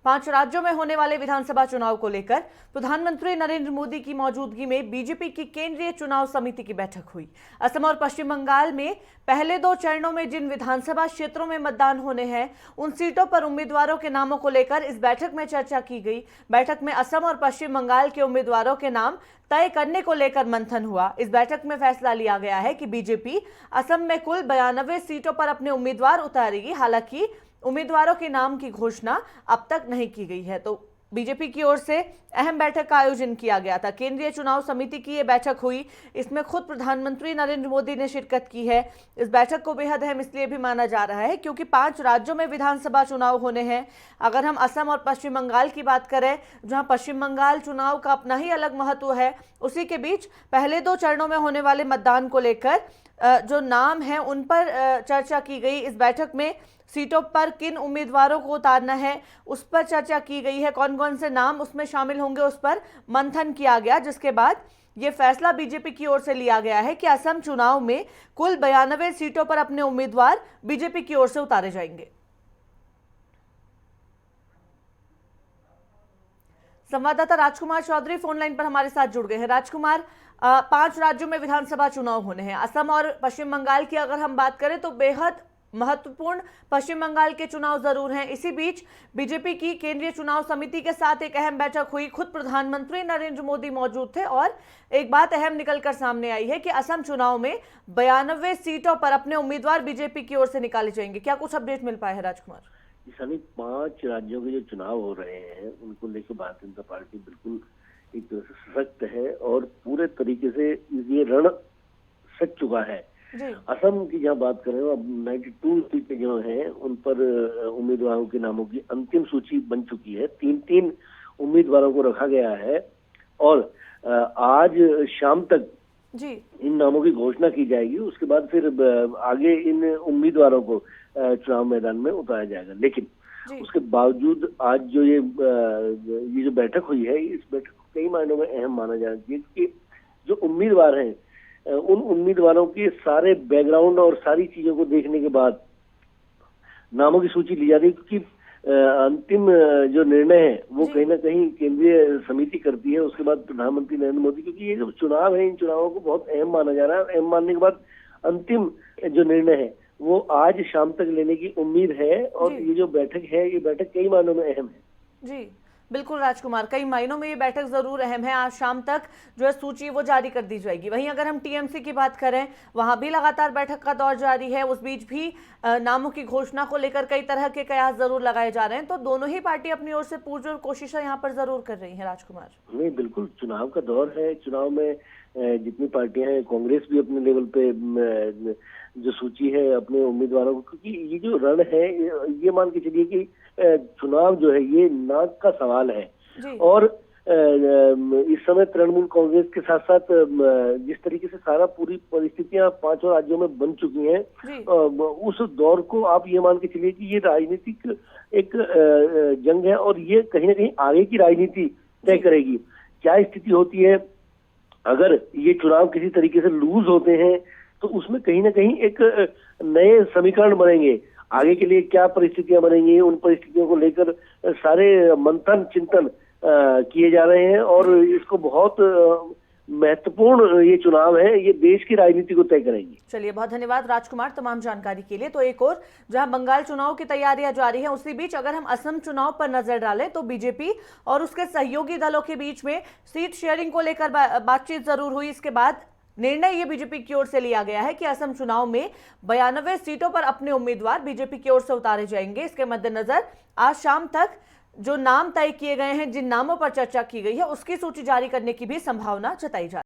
5 राज्यों में होने वाले विधानसभा चुनाव को लेकर प्रधानमंत्री नरेंद्र मोदी की मौजूदगी में बीजेपी की केंद्रीय चुनाव समिति की बैठक हुई। असम और पश्चिम बंगाल में पहले 2 चरणों में जिन विधानसभा क्षेत्रों में मतदान होने हैं, उन सीटों पर उम्मीदवारों के नामों को लेकर इस बैठक में चर्चा की गई। बैठक में असम और पश्चिम बंगाल के उम्मीदवारों के नाम तय करने को लेकर मंथन हुआ। इस बैठक में फैसला लिया गया है कि बीजेपी असम में कुल 92 सीटों पर अपने उम्मीदवार उतारेगी। हालांकि उम्मीदवारों के नाम की घोषणा अब तक नहीं की गई है। तो बीजेपी की ओर से अहम बैठक का आयोजन किया गया था। केंद्रीय चुनाव समिति की यह बैठक हुई, इसमें खुद प्रधानमंत्री नरेंद्र मोदी ने शिरकत की है। इस बैठक को बेहद अहम इसलिए भी माना जा रहा है क्योंकि 5 राज्यों में विधानसभा चुनाव होने हैं। अगर हम असम और पश्चिम बंगाल की बात करें, जहां पश्चिम बंगाल चुनाव का अपना ही अलग महत्व है, उसी के बीच पहले 2 चरणों में होने वाले मतदान को लेकर जो नाम है उन पर चर्चा की गई। इस बैठक में सीटों पर किन उम्मीदवारों को उतारना है उस पर चर्चा की गई है। कौन कौन से नाम उसमें शामिल होंगे उस पर मंथन किया गया, जिसके बाद ये फैसला बीजेपी की ओर से लिया गया है कि असम चुनाव में कुल 92 सीटों पर अपने उम्मीदवार बीजेपी की ओर से उतारे जाएंगे। संवाददाता राजकुमार चौधरी फोन लाइन पर हमारे साथ जुड़ गए हैं। राजकुमार, 5 राज्यों में विधानसभा चुनाव होने हैं। असम और पश्चिम बंगाल की अगर हम बात करें तो बेहद महत्वपूर्ण पश्चिम बंगाल के चुनाव जरूर हैं। इसी बीच बीजेपी की केंद्रीय चुनाव समिति के साथ एक अहम बैठक हुई। खुद प्रधानमंत्री नरेंद्र मोदी मौजूद थे और एक बात अहम निकलकर सामने आई है कि असम चुनाव में 92 सीटों पर अपने उम्मीदवार बीजेपी की ओर से निकाले जाएंगे। क्या कुछ अपडेट मिल पाया है राजकुमार? सभी 5 राज्यों के जो चुनाव हो रहे हैं उनको लेकर भारतीय जनता पार्टी बिल्कुल एक तरह से सशक्त है और पूरे तरीके से ये रण सज चुका है। असम की जहाँ बात करें, अब 92 सीटें जो हैं उन पर उम्मीदवारों के नामों की अंतिम सूची बन चुकी है। 3-3 उम्मीदवारों को रखा गया है और आज शाम तक इन नामों की घोषणा की जाएगी। उसके बाद फिर आगे इन उम्मीदवारों को चुनाव मैदान में उतारा जाएगा। लेकिन उसके बावजूद आज जो ये जो बैठक हुई है, इस बैठक को कई मायनों में अहम माना जाना चाहिए कि जो उम्मीदवार हैं उन उम्मीदवारों के सारे बैकग्राउंड और सारी चीजों को देखने के बाद नामों की सूची ली जा रही है, क्योंकि अंतिम जो निर्णय है वो कहीं ना कहीं केंद्रीय समिति करती है, उसके बाद प्रधानमंत्री नरेंद्र मोदी। क्योंकि ये जो चुनाव है, इन चुनावों को बहुत अहम माना जा रहा है। अहम मानने के बाद अंतिम जो निर्णय है वो आज शाम तक लेने की उम्मीद है और ये जो बैठक है, ये बैठक कई मायनों में अहम है। जी बिल्कुल राजकुमार, कई महीनों में ये बैठक जरूर अहम है। आज शाम तक जो है सूची वो जारी कर दी जाएगी। वहीं अगर हम टीएमसी की बात करें, वहां भी लगातार बैठक का दौर जारी है। उस बीच भी नामों की घोषणा को लेकर कई तरह के कयास जरूर लगाए जा रहे हैं। तो दोनों ही पार्टी अपनी ओर से पुरजोर कोशिशें यहाँ पर जरूर कर रही है राजकुमार। नहीं, बिल्कुल चुनाव का दौर है। चुनाव में जितनी पार्टियां हैं, कांग्रेस भी अपने लेवल पे जो सूची है अपने उम्मीदवारों को, क्योंकि ये जो रण है, ये मान के चलिए कि चुनाव जो है ये नाक का सवाल है। और इस समय तृणमूल कांग्रेस के साथ साथ जिस तरीके से सारा पूरी परिस्थितियां 5 राज्यों में बन चुकी हैं, उस दौर को आप ये मान के चलिए कि ये राजनीतिक एक जंग है और ये कहीं ना कहीं आगे की राजनीति तय करेगी। क्या स्थिति होती है अगर ये चुनाव किसी तरीके से लूज होते हैं, तो उसमें कहीं ना कहीं एक नए समीकरण बनेंगे। आगे के लिए क्या परिस्थितियां बनेंगी, उन परिस्थितियों को लेकर सारे मंथन चिंतन किए जा रहे हैं और इसको बहुत महत्वपूर्ण ये चुनाव है, ये देश की राजनीति को तय करेंगी। चलिए, बहुत धन्यवाद राजकुमार तमाम जानकारी के लिए। तो एक और जहां बंगाल चुनाव की तैयारियां जारी हैं, उसी बीच अगर हम असम चुनाव पर नजर डालें तो बीजेपी और उसके सहयोगी दलों के बीच में सीट शेयरिंग को लेकर बातचीत जरूर हुई। इसके बाद निर्णय ये बीजेपी की ओर से लिया गया है कि असम चुनाव में 92 सीटों पर अपने उम्मीदवार बीजेपी की ओर से उतारे जाएंगे। इसके मद्देनजर आज शाम तक जो नाम तय किए गए हैं, जिन नामों पर चर्चा की गई है, उसकी सूची जारी करने की भी संभावना जताई जा रही है।